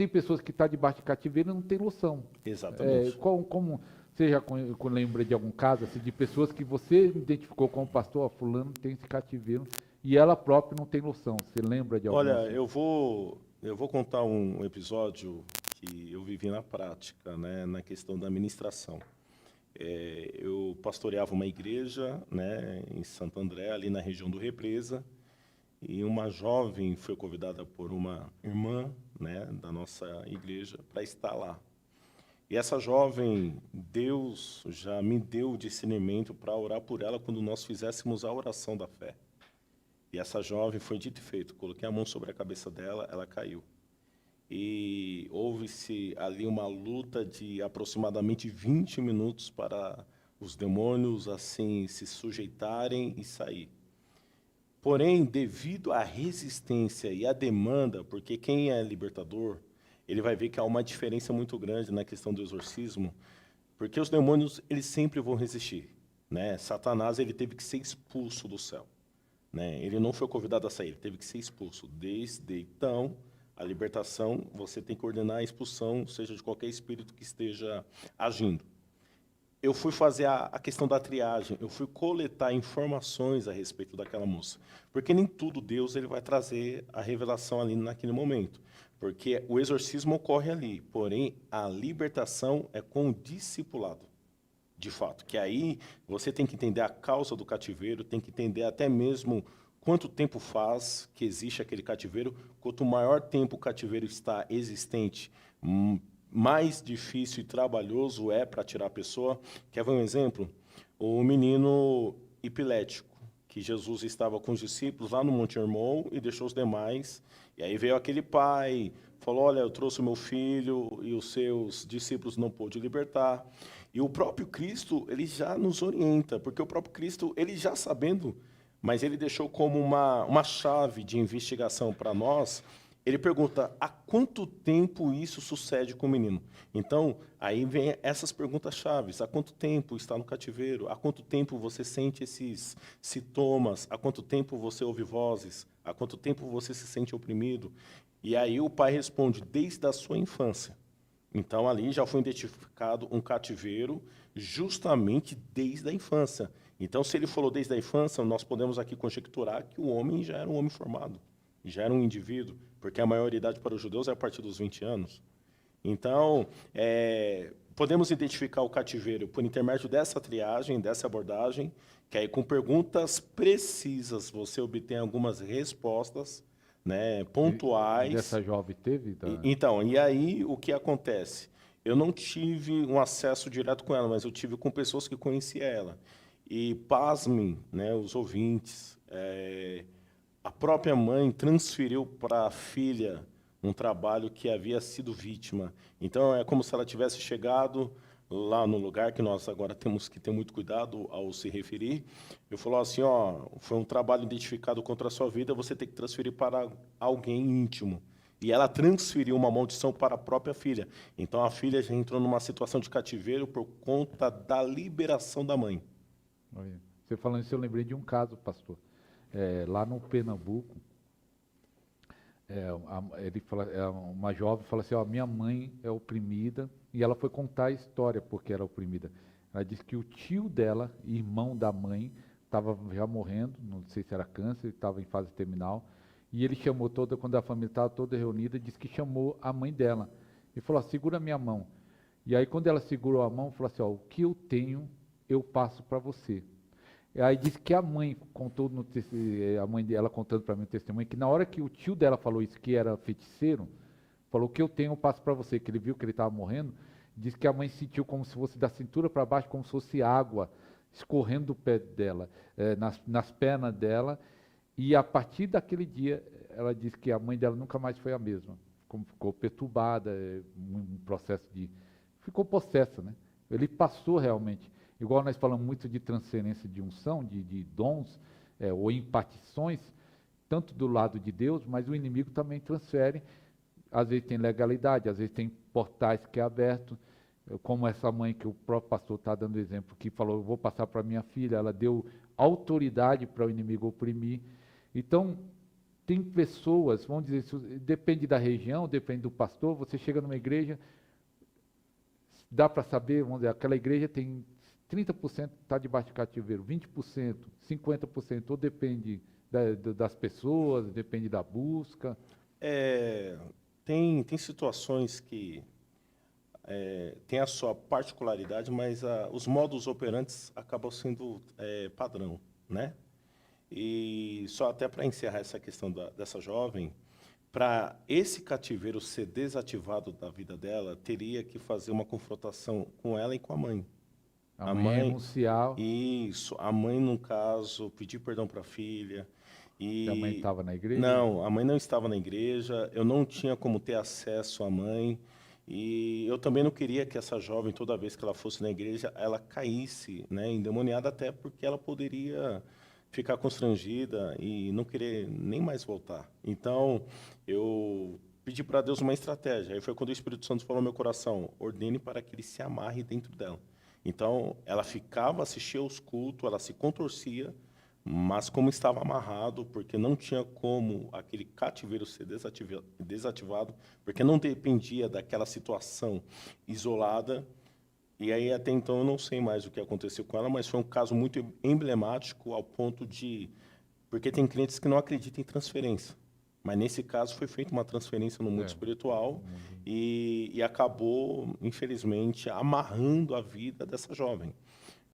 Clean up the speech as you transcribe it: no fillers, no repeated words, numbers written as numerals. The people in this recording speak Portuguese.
tem pessoas que estão debaixo de cativeiro e não tem noção. Exatamente. Como você já lembra de algum caso assim, de pessoas que você identificou como pastor, ó, fulano tem esse cativeiro, e ela própria não tem noção. Você lembra de algum Olha, assim? eu vou contar um episódio que eu vivi na prática, né, na questão da ministração. Eu pastoreava uma igreja, né, em Santo André, ali na região do Represa, e uma jovem foi convidada por uma irmã, né, da nossa igreja para estar lá. E essa jovem, Deus já me deu o discernimento para orar por ela quando nós fizéssemos a oração da fé. E essa jovem foi dito e feito. Coloquei a mão sobre a cabeça dela, ela caiu. E houve-se ali uma luta de aproximadamente 20 minutos para os demônios assim se sujeitarem e sair. Porém, devido à resistência e à demanda, porque quem é libertador, ele vai ver que há uma diferença muito grande na questão do exorcismo, porque os demônios, eles sempre vão resistir, né? Satanás, ele teve que ser expulso do céu, né? Ele não foi convidado a sair, ele teve que ser expulso. Desde então, a libertação, você tem que ordenar a expulsão, seja de qualquer espírito que esteja agindo. Eu fui fazer a questão da triagem, eu fui coletar informações a respeito daquela moça. Porque nem tudo Deus ele vai trazer a revelação ali naquele momento. Porque o exorcismo ocorre ali, porém a libertação é com o discipulado, de fato. Que aí você tem que entender a causa do cativeiro, tem que entender até mesmo quanto tempo faz que existe aquele cativeiro. Quanto maior tempo o cativeiro está existente, mais difícil e trabalhoso é para tirar a pessoa. Quer ver um exemplo? O menino epilético, que Jesus estava com os discípulos lá no Monte Hermon e deixou os demais. E aí veio aquele pai, falou, olha, eu trouxe o meu filho e os seus discípulos não pôde libertar. E o próprio Cristo, ele já nos orienta, porque o próprio Cristo, ele já sabendo, mas ele deixou como uma chave de investigação para nós. Ele pergunta, há quanto tempo isso sucede com o menino? Então, aí vem essas perguntas chaves. Há quanto tempo está no cativeiro? Há quanto tempo você sente esses sintomas? Há quanto tempo você ouve vozes? Há quanto tempo você se sente oprimido? E aí o pai responde, desde a sua infância. Então, ali já foi identificado um cativeiro justamente desde a infância. Então, se ele falou desde a infância, nós podemos aqui conjecturar que o homem já era um homem formado, já era um indivíduo, porque a maioridade para os judeus é a partir dos 20 anos. Então, podemos identificar o cativeiro por intermédio dessa triagem, dessa abordagem, que aí com perguntas precisas você obtém algumas respostas, né, E pontuais. dessa jovem teve? Então, e aí o que acontece? Eu não tive um acesso direto com ela, mas eu tive com pessoas que conheciam ela. E pasmem, né, os ouvintes, a própria mãe transferiu para a filha um trabalho que havia sido vítima. Então, é como se ela tivesse chegado lá no lugar que nós agora temos que ter muito cuidado ao se referir. Eu falou assim, ó, foi um trabalho identificado contra a sua vida, você tem que transferir para alguém íntimo. E ela transferiu uma maldição para a própria filha. Então, a filha já entrou numa situação de cativeiro por conta da liberação da mãe. Olha, você falando isso, eu lembrei de um caso, pastor. Lá no Pernambuco, uma jovem fala assim, ó, minha mãe é oprimida, e ela foi contar a história porque era oprimida. Ela disse que o tio dela, irmão da mãe, estava já morrendo, não sei se era câncer, estava em fase terminal, e ele chamou toda, quando a família estava toda reunida, disse que chamou a mãe dela, e falou, ó, segura minha mão. E aí quando ela segurou a mão, falou assim, ó, o que eu tenho, eu passo para você. E aí disse que a mãe contou, a mãe dela contando para mim o testemunho, que na hora que o tio dela falou isso, que era feiticeiro, falou que eu tenho, eu passo para você, que ele viu que ele estava morrendo, disse que a mãe sentiu como se fosse da cintura para baixo, como se fosse água escorrendo do pé dela, nas pernas dela, e a partir daquele dia, ela disse que a mãe dela nunca mais foi a mesma, como ficou perturbada, um processo de... ficou possessa, né? Ele passou realmente. Igual nós falamos muito de transferência de unção, de dons, ou impartições, tanto do lado de Deus, mas o inimigo também transfere. Às vezes tem legalidade, às vezes tem portais que é aberto, como essa mãe que o próprio pastor está dando exemplo, que falou, eu vou passar para minha filha, ela deu autoridade para o inimigo oprimir. Então, tem pessoas, vamos dizer, depende da região, depende do pastor, você chega numa igreja, dá para saber, vamos dizer, aquela igreja tem 30% está debaixo de cativeiro, 20%, 50%, ou depende das pessoas, depende da busca. Tem situações que tem a sua particularidade, mas os modus operantes acabam sendo padrão, né? E só até para encerrar essa questão dessa jovem, para esse cativeiro ser desativado da vida dela, teria que fazer uma confrontação com ela e com a mãe. A mãe renunciar. Isso, a mãe, no caso, pedir perdão para a filha. E a mãe estava na igreja? Não, a mãe não estava na igreja, eu não tinha como ter acesso à mãe. E eu também não queria que essa jovem, toda vez que ela fosse na igreja, ela caísse, né, endemoniada, até porque ela poderia ficar constrangida e não querer nem mais voltar. Então, eu pedi para Deus uma estratégia. Aí foi quando o Espírito Santo falou no meu coração: ordene para que ele se amarre dentro dela. Então, ela ficava, assistia aos cultos, ela se contorcia, mas como estava amarrado, porque não tinha como aquele cativeiro ser desativado, porque não dependia daquela situação isolada. E aí, até então, eu não sei mais o que aconteceu com ela, mas foi um caso muito emblemático ao ponto de... Porque tem clientes que não acreditam em transferência. Mas, nesse caso, foi feita uma transferência no mundo espiritual e acabou, infelizmente, amarrando a vida dessa jovem.